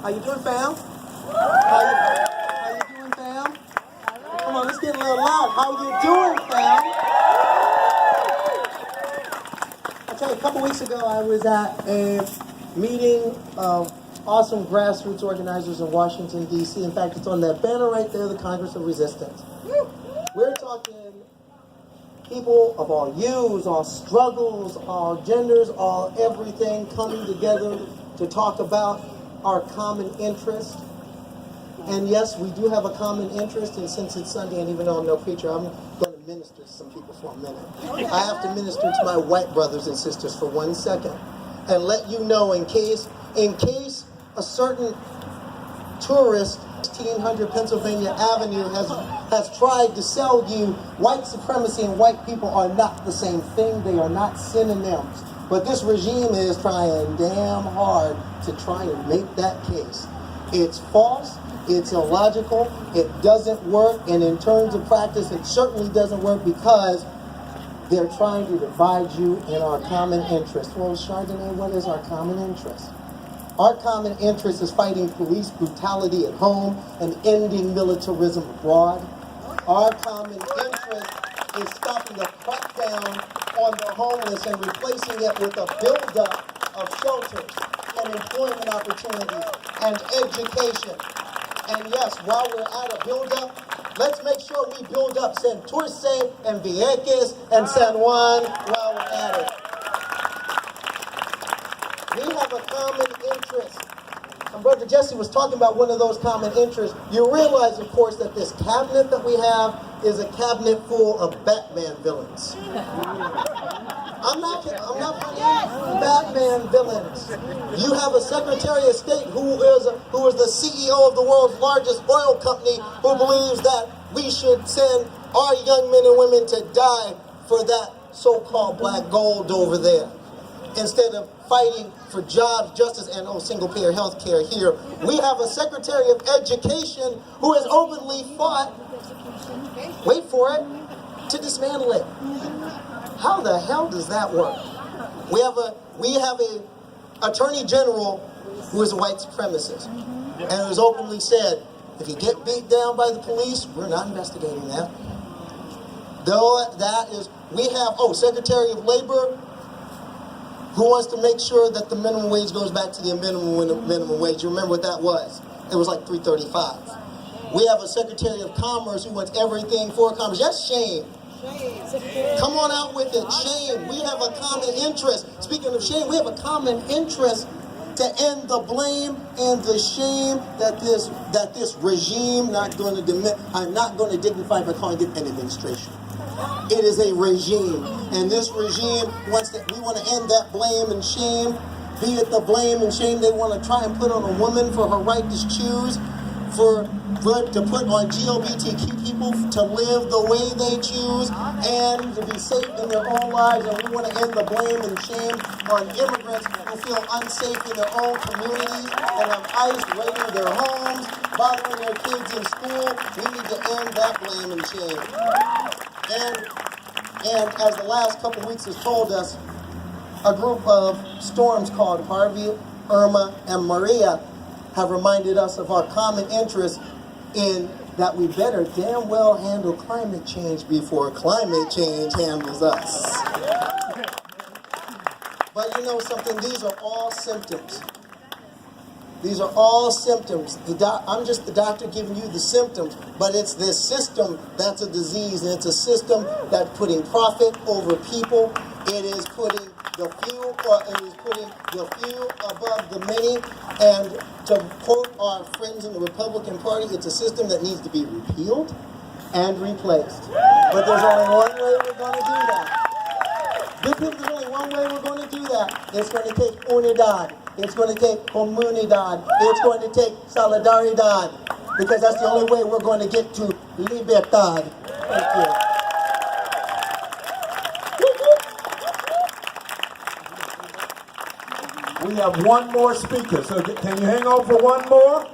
How you doing, fam? How you doing, fam? Come on, let's get a little loud. How you doing, fam? I'll tell you, a couple weeks ago, I was at a meeting of awesome grassroots organizers in Washington, D.C. In fact, it's on that banner right there, the Congress of Resistance. We're talking people of all hues, all struggles, all genders, all everything coming together to talk about our common interest. And yes, we do have a common interest, and since it's Sunday, and even though I'm no preacher, I'm going to minister to some people for a minute. I have to minister to my white brothers and sisters for 1 second and let you know in case a certain tourist 1600 Pennsylvania Avenue has tried to sell you white supremacy and white people are not the same thing. They are not synonyms. But this regime is trying damn hard to try and make that case. It's false. It's illogical. It doesn't work. And in terms of practice, it certainly doesn't work because they're trying to divide you in our common interest. Well, Chardonnay, what is our common interest? Our common interest is fighting police brutality at home and ending militarism abroad. Our common interest is stopping the crackdown on the homeless and replacing it with a buildup of shelters and employment opportunities and education. And yes, while we're at a buildup, let's make sure we build up Santurce and Vieques and San Juan while we're at it. We have a common interest. And Brother Jesse was talking about one of those common interests. You realize, of course, that this cabinet that we have is a cabinet full of Batman villains. I'm not playing Batman villains. You have a Secretary of State who is the CEO of the world's largest oil company who believes that we should send our young men and women to die for that so-called black gold over there, instead of fighting for jobs, justice, and single-payer health care here. We have a Secretary of Education who has openly fought, wait for it, to dismantle it. How the hell does that work? We have a Attorney General who is a white supremacist and has openly said, if you get beat down by the police, we're not investigating that. Though that is, we have, Secretary of Labor, who wants to make sure that the minimum wage goes back to the minimum wage. You remember what that was? It was like $3.35. We have a Secretary of Commerce who wants everything for commerce. That's shame. Come on out with it. Shame. We have a common interest. Speaking of shame, we have a common interest to end the blame and the shame that this regime, I'm not going to dignify by calling it an administration. It is a regime, and this regime we want to end that blame and shame. Be it the blame and shame they want to try and put on a woman for her right to choose, to put on LGBTQ people to live the way they choose and to be safe in their own lives. And we want to end the blame and shame on immigrants who feel unsafe in their own communities and have ICE raiding their homes, bothering their kids in school. We need to end that blame and shame. And as the last couple weeks has told us, a group of storms called Harvey, Irma, and Maria have reminded us of our common interest in that we better damn well handle climate change before climate change handles us. But you know something, these are all symptoms. These are all symptoms. I'm just the doctor giving you the symptoms, but it's this system that's a disease, and it's a system that's putting profit over people. It is putting the few above the many, and to quote our friends in the Republican Party, it's a system that needs to be repealed and replaced. But there's only one way we're going to do that. There's only one way we're going to do that. It's going to take unidad. It's going to take comunidad. It's going to take solidaridad. Because that's the only way we're going to get to libertad. Thank you. We have one more speaker, so can you hang on for one more?